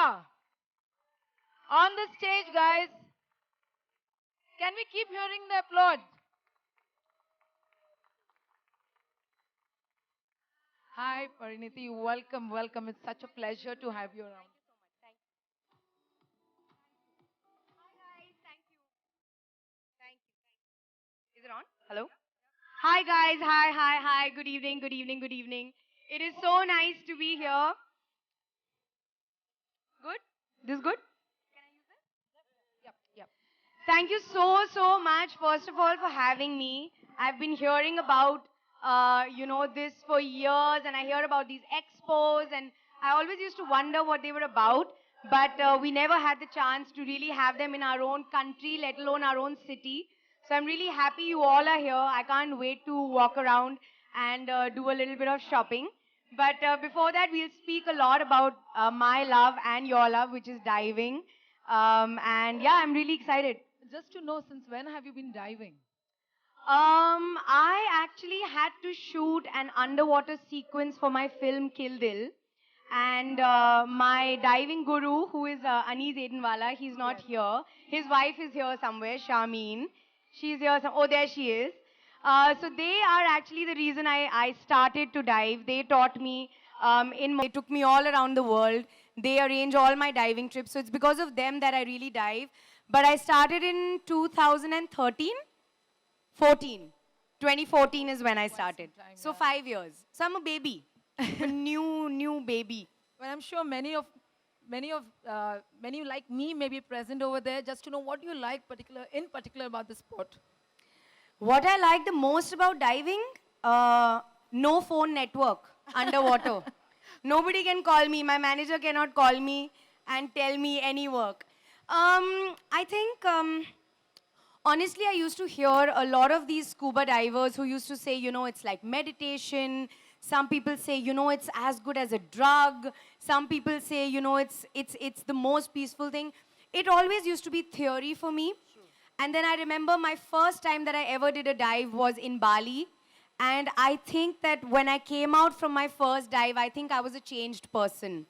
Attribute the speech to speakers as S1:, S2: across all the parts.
S1: On the stage, guys. Can we keep hearing the applause? Hi, Parineeti. Welcome, welcome. It's such a pleasure to have you around.
S2: Is it on? Hello? Hi guys, hi. Good evening, good evening, good evening. It is so nice to be here. Good? This good?
S1: Yep, yep.
S2: Thank you so much, first of all, for having me. I've been hearing about, this for years, and I hear about these expos, and I always used to wonder what they were about, but we never had the chance to really have them in our own country, let alone our own city. So I'm really happy you all are here. I can't wait to walk around and do a little bit of shopping. But before that, we'll speak a lot about my love and your love, which is diving. And yeah, I'm really excited.
S1: Just to know, since when have you been diving?
S2: I actually had to shoot an underwater sequence for my film Kill Dil. And my diving guru, who is Anees Aidenwala, he's not here. His wife is here somewhere, Shameen. She's here. Oh, there she is. So they are actually the reason I started to dive. They taught me they took me all around the world. They arrange all my diving trips. So it's because of them that I really dive. But I started in 2013. 14. 2014 is when I started.
S1: Time,
S2: So
S1: yeah.
S2: 5 years. So I'm a baby. A new baby.
S1: Well, I'm sure many like me may be present over there. Just to know what you like in particular about the sport.
S2: What I like the most about diving, no phone network underwater. Nobody can call me. My manager cannot call me and tell me any work. I think, honestly, I used to hear a lot of these scuba divers who used to say, it's like meditation. Some people say, it's as good as a drug. Some people say, it's the most peaceful thing. It always used to be theory for me. And then I remember my first time that I ever did a dive was in Bali. And I think that when I came out from my first dive, I think I was a changed person.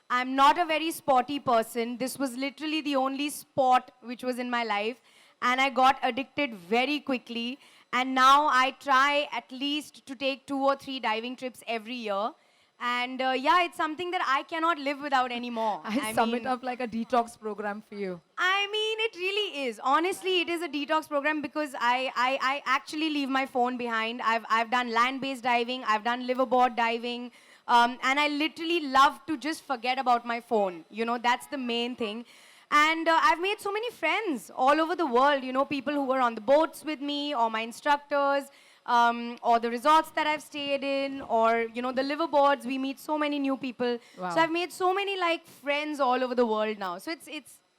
S2: I'm not a very sporty person. This was literally the only sport which was in my life. And I got addicted very quickly. And now I try at least to take 2 or 3 diving trips every year. And yeah, it's something that I cannot live without anymore.
S1: I sum it up like a detox program for you.
S2: I mean, it really is. Honestly, it is a detox program because I actually leave my phone behind. I've done land-based diving. I've done liverboard diving. And I literally love to just forget about my phone. That's the main thing. And I've made so many friends all over the world. People who were on the boats with me or my instructors. Or the resorts that I've stayed in, or the liverboards. We meet so many new people.
S1: Wow.
S2: So I've made so many friends all over the world now. So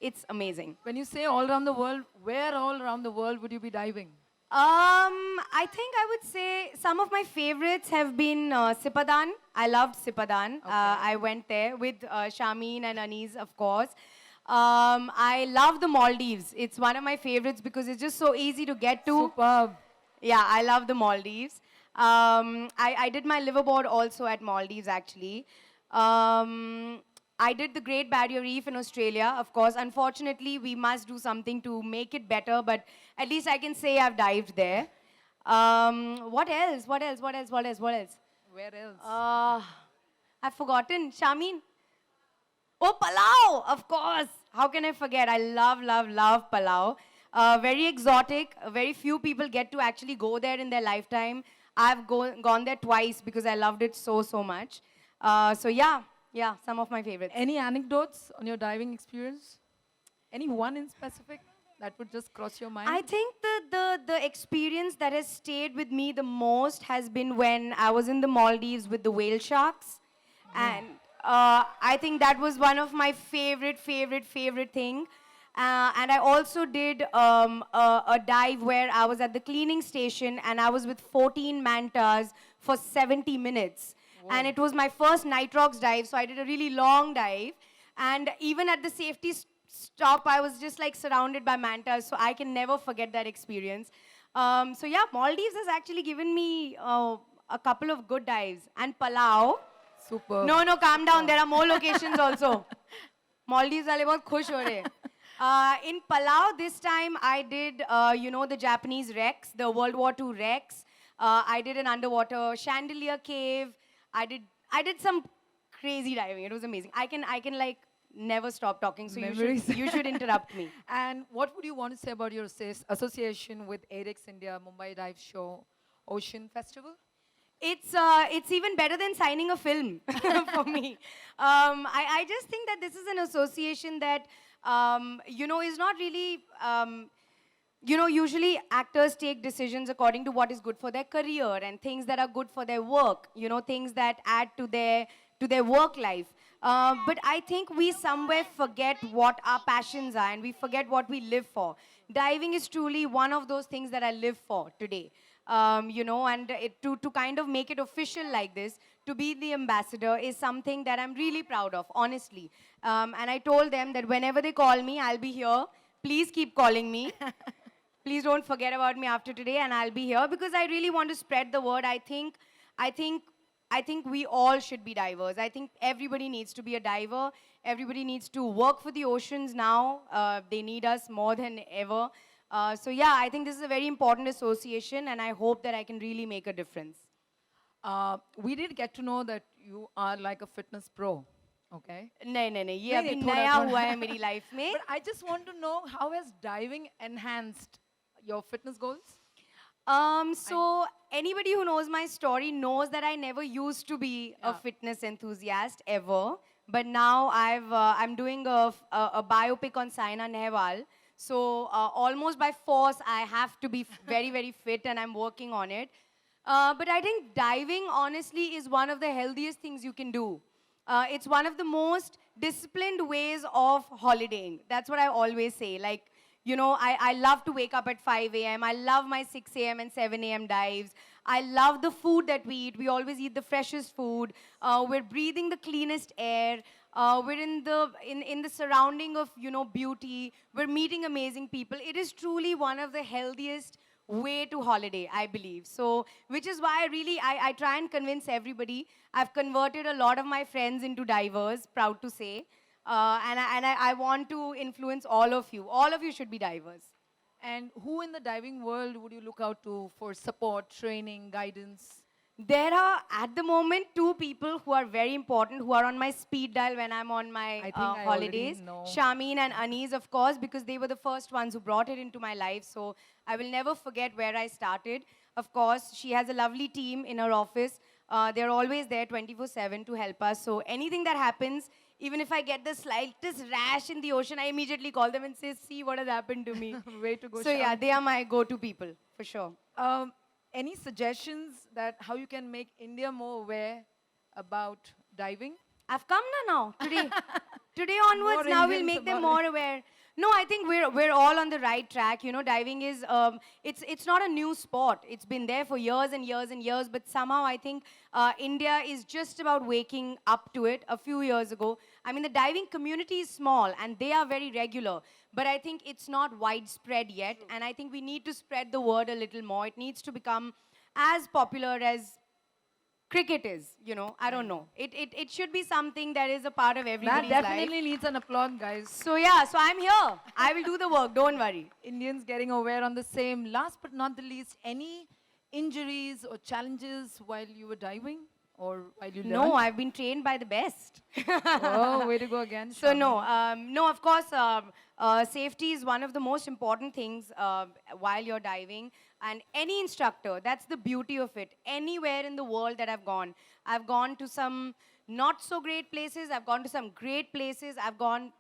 S2: it's amazing.
S1: When you say all around the world, where all around the world would you be diving?
S2: I think I would say some of my favorites have been Sipadan. I loved Sipadan.
S1: Okay.
S2: I went there with Shameen and Anees, of course. I love the Maldives. It's one of my favorites because it's just so easy to get to.
S1: Superb.
S2: Yeah, I love the Maldives. I did my liverboard also at Maldives, actually. I did the Great Barrier Reef in Australia, of course. Unfortunately, we must do something to make it better, but at least I can say I've dived there. What else? What else? What else? What else? What else?
S1: Where else?
S2: I've forgotten. Shameen? Oh, Palau, of course. How can I forget? I love Palau. Very exotic. Very few people get to actually go there in their lifetime. I've gone there twice because I loved it so much. So yeah, some of my favorites.
S1: Any anecdotes on your diving experience? Any one in specific that would just cross your mind?
S2: I think the experience that has stayed with me the most has been when I was in the Maldives with the whale sharks. And I think that was one of my favorite thing. And I also did a dive where I was at the cleaning station and I was with 14 mantas for 70 minutes.
S1: Whoa.
S2: And it was my first nitrox dive, so I did a really long dive. And even at the safety stop, I was just surrounded by mantas, so I can never forget that experience. So yeah, Maldives has actually given me a couple of good dives. And Palau.
S1: Super.
S2: No, calm down. There are more locations also. Maldives wale bahut khush ho rahe. In Palau this time I did, the Japanese wrecks, the World War II wrecks. I did an underwater chandelier cave. I did some crazy diving. It was amazing. I can like never stop talking. So
S1: Memories.
S2: you should interrupt me.
S1: And what would you want to say about your association with Adex India Mumbai Dive Show Ocean Festival?
S2: It's even better than signing a film for me. I just think that this is an association that is not really. Usually actors take decisions according to what is good for their career and things that are good for their work. Things that add to their work life. But I think we somewhere forget what our passions are and we forget what we live for. Diving is truly one of those things that I live for today. And to kind of make it official like this, to be the ambassador is something that I'm really proud of, honestly. And I told them that whenever they call me, I'll be here. Please keep calling me. Please don't forget about me after today, and I'll be here because I really want to spread the word. I think we all should be divers. I think everybody needs to be a diver. Everybody needs to work for the oceans now. They need us more than ever. So yeah, I think this is a very important association, and I hope that I can really make a difference.
S1: We did get to know that you are like a fitness pro. Okay.
S2: नहीं ये
S1: नहीं,
S2: अभी
S1: नहीं, थोड़ा-
S2: नया
S1: थोड़ा-
S2: हुआ है मेरी लाइफ में.
S1: But I just want to know, how has diving enhanced your fitness goals?
S2: So anybody who knows my story knows that I never used to be a
S1: Yeah.
S2: fitness enthusiast ever. But now I'm doing a biopic on Saina Nehwal. So almost by force, I have to be very, very fit, and I'm working on it. But I think diving, honestly, is one of the healthiest things you can do. It's one of the most disciplined ways of holidaying. That's what I always say. Like, I love to wake up at 5 a.m. I love my 6 a.m. and 7 a.m. dives. I love the food that we eat. We always eat the freshest food. We're breathing the cleanest air. We're in the surrounding of, beauty. We're meeting amazing people. It is truly one of the healthiest way to holiday, I believe. So, which is why I try and convince everybody. I've converted a lot of my friends into divers, proud to say. I want to influence all of you. All of you should be divers.
S1: And who in the diving world would you look out to for support, training, guidance?
S2: There are, at the moment, 2 people who are very important, who are on my speed dial when I'm on my
S1: I think I already
S2: holidays.
S1: know.
S2: Shameen and Anis, of course, because they were the first ones who brought it into my life. So I will never forget where I started. Of course, she has a lovely team in her office. They're always there 24/7 to help us. So anything that happens, even if I get the slightest rash in the ocean, I immediately call them and say, see what has happened to me.
S1: Way to go,
S2: So yeah,
S1: Sham.
S2: they are my go-to people, for sure.
S1: Any suggestions that how you can make India more aware about diving?
S2: I've come now. Today, today onwards,
S1: More
S2: now we'll
S1: Indians
S2: make them
S1: about
S2: more aware. No, I think we're all on the right track. Diving is it's not a new sport. It's been there for years and years and years. But somehow I think India is just about waking up to it. A few years ago, I mean, the diving community is small and they are very regular. But I think it's not widespread yet. And I think we need to spread the word a little more. It needs to become as popular as cricket is, I don't know. It should be something that is a part of
S1: That
S2: everybody's
S1: definitely
S2: life.
S1: needs an applaud, guys.
S2: So yeah, so I'm here. I will do the work, don't worry.
S1: Indians getting aware on the same. Last but not the least, any injuries or challenges while you were diving or while you learned?
S2: No, I've been trained by the best.
S1: Oh, way to go again.
S2: So
S1: Shami.
S2: no, of course, safety is one of the most important things while you're diving. And any instructor, that's the beauty of it. Anywhere in the world that I've gone to some not so great places, I've gone to some great places, I've gone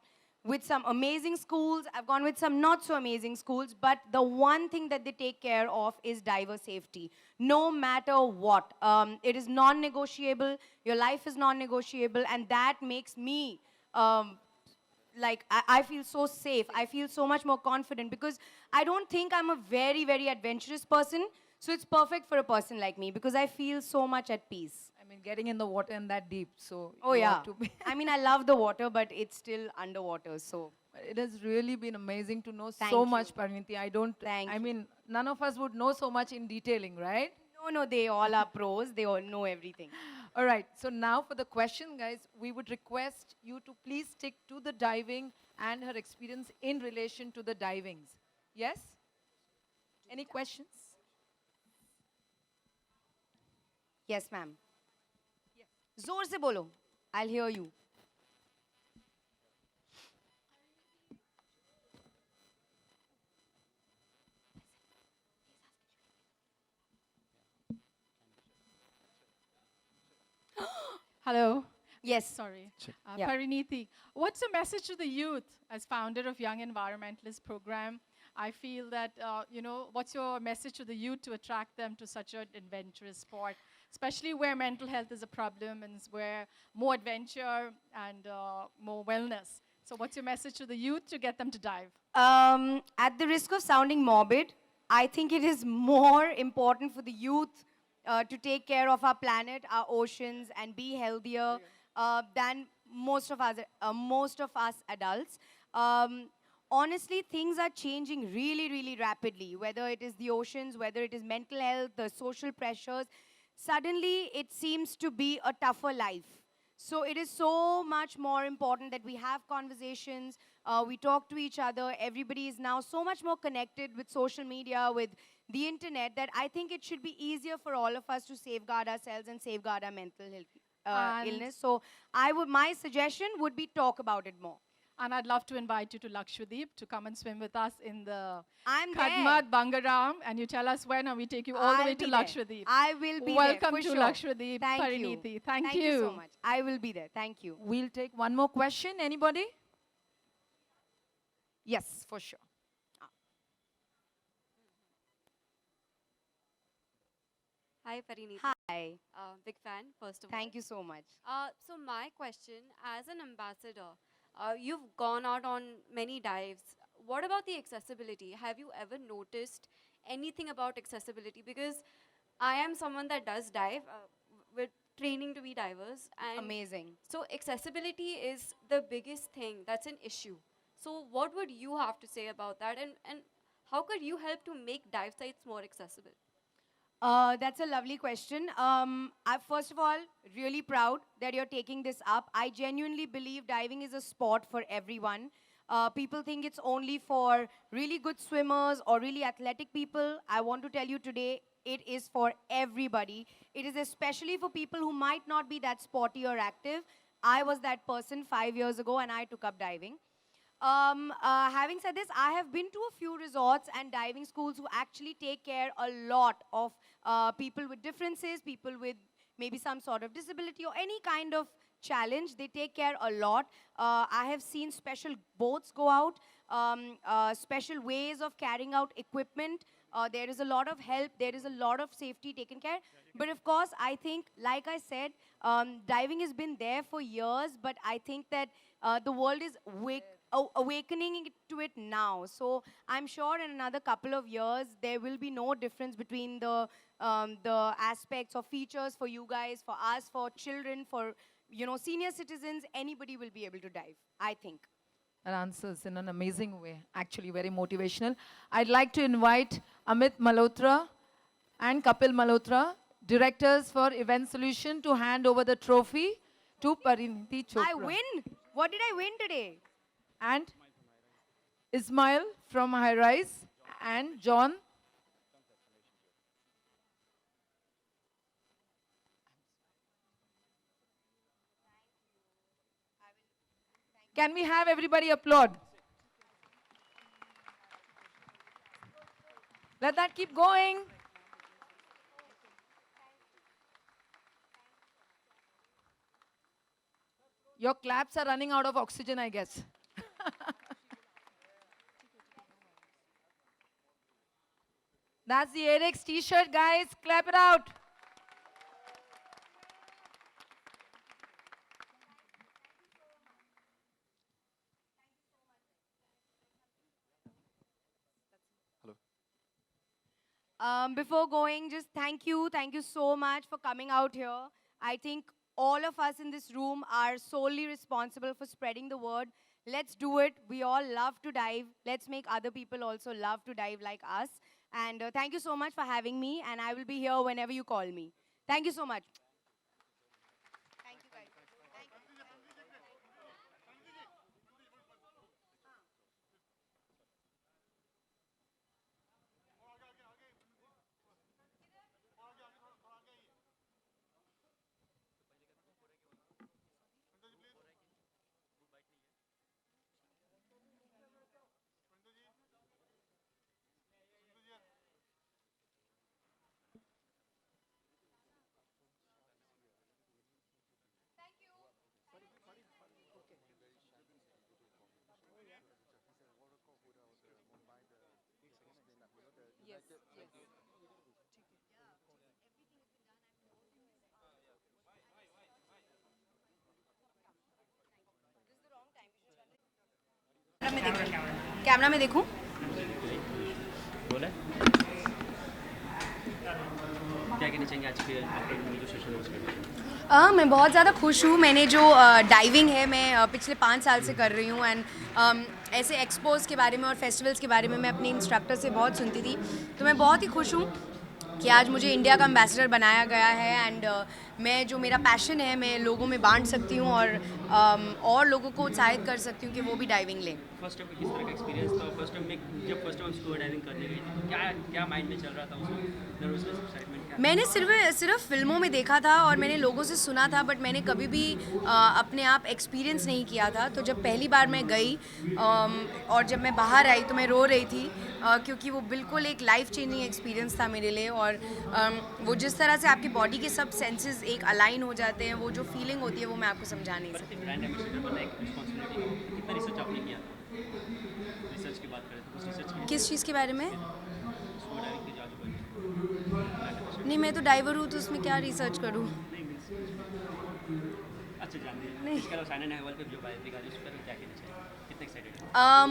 S2: with some amazing schools, I've gone with some not so amazing schools, but the one thing that they take care of is diver safety. No matter what. It is non-negotiable, your life is non-negotiable, and that makes me I feel so safe. I feel so much more confident because I don't think I'm a very, very adventurous person. So it's perfect for a person like me because I feel so much at peace.
S1: I mean, getting in the water and that deep. So
S2: Oh,
S1: you
S2: yeah.
S1: have to be
S2: I mean, I love the water, but it's still underwater. So
S1: It has really been amazing to know
S2: Thank
S1: so
S2: you.
S1: much, Parineeti.
S2: Thank
S1: I
S2: you.
S1: mean, none of us would know so much in detailing, right?
S2: no, they all are pros. They all know everything.
S1: All right, so now for the question, guys, we would request you to please stick to the diving and her experience in relation to the divings. Yes? Any questions?
S2: Yes, ma'am. जोर से बोलो. I'll hear you.
S3: Hello.
S2: Yes.
S3: Sorry.
S2: Yeah.
S3: Parineeti, what's the message to the youth as founder of Young Environmentalist Program? I feel that, what's your message to the youth to attract them to such an adventurous sport, especially where mental health is a problem and where more adventure and more wellness. So what's your message to the youth to get them to dive?
S2: At the risk of sounding morbid, I think it is more important for the youth to take care of our planet, our oceans, and be healthier than most of us adults. Honestly, things are changing really, really rapidly. Whether it is the oceans, whether it is mental health, the social pressures, suddenly it seems to be a tougher life. So it is so much more important that we have conversations, we talk to each other. Everybody is now so much more connected with social media, with the internet, that I think it should be easier for all of us to safeguard ourselves and safeguard our mental health, illness. So my suggestion would be talk about it more.
S3: And I'd love to invite you to Lakshadweep to come and swim with us in the
S2: I'm there.
S3: Kadmat Bangaram, and you tell us when, and we take you all the way to Lakshadweep.
S2: I will be
S3: Welcome
S2: there, for
S3: to
S2: sure.
S3: Lakshadweep,
S2: Thank
S3: Parineeti.
S2: you.
S3: Thank
S2: you
S3: you
S2: so much. I will be there. Thank you.
S1: We'll take one more question. Anybody? Yes, for sure.
S4: Hi, Parineeti.
S2: Hi.
S4: Big fan, first of all.
S2: Thank you so much.
S4: So my question, as an ambassador, you've gone out on many dives. What about the accessibility? Have you ever noticed anything about accessibility? Because I am someone that does dive. We're training to be divers. And
S2: Amazing.
S4: so accessibility is the biggest thing that's an issue. So what would you have to say about that? And how could you help to make dive sites more accessible?
S2: That's a lovely question. I'm first of all really proud that you're taking this up. I genuinely believe diving is a sport for everyone. People think it's only for really good swimmers or really athletic people. I want to tell you today, it is for everybody. It is especially for people who might not be that sporty or active. I was that person 5 years ago and I took up diving. Having said this, I have been to a few resorts and diving schools who actually take care a lot of people with differences, people with maybe some sort of disability or any kind of challenge. They take care a lot. I have seen special boats go out, special ways of carrying out equipment. There is a lot of help. There is a lot of safety taken care. But of course, I think, like I said, diving has been there for years, but I think that the world is awakening to it now. So I'm sure in another couple of years, there will be no difference between the aspects or features for you guys, for us, for children, for senior citizens. Anybody will be able to dive, I think.
S1: That answers in an amazing way, actually very motivational. I'd like to invite Amit Malhotra and Kapil Malhotra, directors for Event Solution, to hand over the trophy to Parineeti Chopra.
S2: I win? What did I win today?
S1: And Ismail from High Rise and John. Can we have everybody applaud? Let that keep going. Your claps are running out of oxygen, I guess. That's the Adex t-shirt, guys. Clap it out.
S2: Before going, just thank you so much for coming out here. I think all of us in this room are solely responsible for spreading the word. Let's do it. We all love to dive. Let's make other people also love to dive like us. And thank you so much for having me, and I will be here whenever you call me. Thank you so much.
S1: Yes, yes.
S2: Camera में देखूं?
S5: बोले क्या कहना चाहेंगे आज के after जो session हो
S2: मैं बहुत ज़्यादा खुश हूँ। मैंने जो डाइविंग है मैं पिछले 5 साल से कर रही हूँ एंड ऐसे एक्सपोज के बारे में और फेस्टिवल्स के बारे में मैं अपने इंस्ट्रक्टर से बहुत सुनती थी, तो मैं बहुत ही खुश हूँ कि आज मुझे इंडिया का एम्बेसडर बनाया गया है एंड मैं जो मेरा पैशन है मैं लोगों में बांट सकती हूँ और लोगों को उत्साहित कर सकती हूँ कि वो भी डाइविंग लें।
S5: फर्स्ट टाइम किस तरह का एक्सपीरियंस था? फर्स्ट टाइम में जब फर्स्ट टाइम स्कूबा डाइविंग करने गई थी क्या क्या माइंड में चल रहा था उसमें? नर्वसनेस, एक्साइटमेंट क्या?
S2: मैंने सिर्फ फिल्मों में देखा था और मैंने लोगों से सुना था, बट मैंने कभी भी अपने आप एक्सपीरियंस नहीं किया था। तो जब पहली बार मैं गई और जब मैं बाहर आई तो मैं रो रही थी क्योंकि वो बिल्कुल एक लाइफ चेंजिंग एक्सपीरियंस था मेरे लिए। और वो जिस तरह से आपकी बॉडी के सब सेंसेस एक अलाइन हो जाते हैं, वो जो फीलिंग होती है वो मैं आपको समझा नहीं सकती।
S5: ब्रांड एम्बेसडर बनना एक रिस्पॉन्सिबिलिटी, कितना रिसर्च आपने किया? रिसर्च की बात करें तो कुछ रिसर्च किया
S2: किस चीज़ के बारे में?
S5: स्कूबा डाइविंग के जादू बनने?
S2: नहीं, मैं तो डाइवर हूँ तो उसमें क्या रिसर्च करूँ।
S5: नहीं मीन्स अच्छा जानते हैं। इसके अलावा साइना नेहवाल पे जो बायोपिक आ रही है उस पर क्या कहना चाहिए? कितने एक्साइटेड है?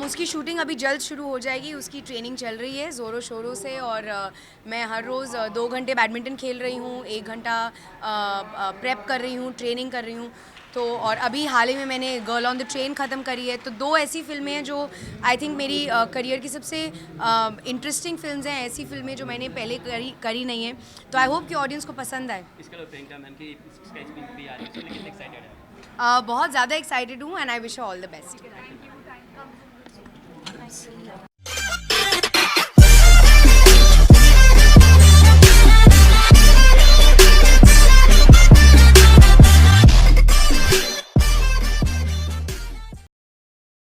S2: उसकी शूटिंग अभी जल्द शुरू हो जाएगी। उसकी ट्रेनिंग चल रही है ज़ोरों शोरों से और मैं हर रोज़ 2 घंटे बैडमिंटन खेल रही हूँ, 1 घंटा प्रेप कर रही हूँ, ट्रेनिंग कर रही हूँ। तो और अभी हाल ही में मैंने गर्ल ऑन द ट्रेन ख़त्म करी है। तो 2 ऐसी फ़िल्में हैं जो आई थिंक मेरी करियर की सबसे इंटरेस्टिंग फिल्म्स हैं, ऐसी फिल्में जो मैंने पहले करी नहीं है। तो आई होप कि ऑडियंस को पसंद आए।
S5: इसके अलावा प्रियंका मैम की इसका एक्सपीरियंस भी आ रही है, उसके लिए कितने एक्साइटेड है?
S2: बहुत ज़्यादा एक्साइटेड हूँ and I wish all the best.